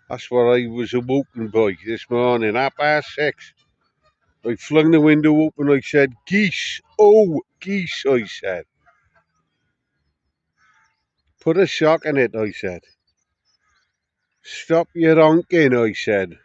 That's what I was awoken by this morning, 6:30. I flung the window open, I said, "Geese, oh, geese," I said. "Put a shock in it," I said. "Stop your honking," I said.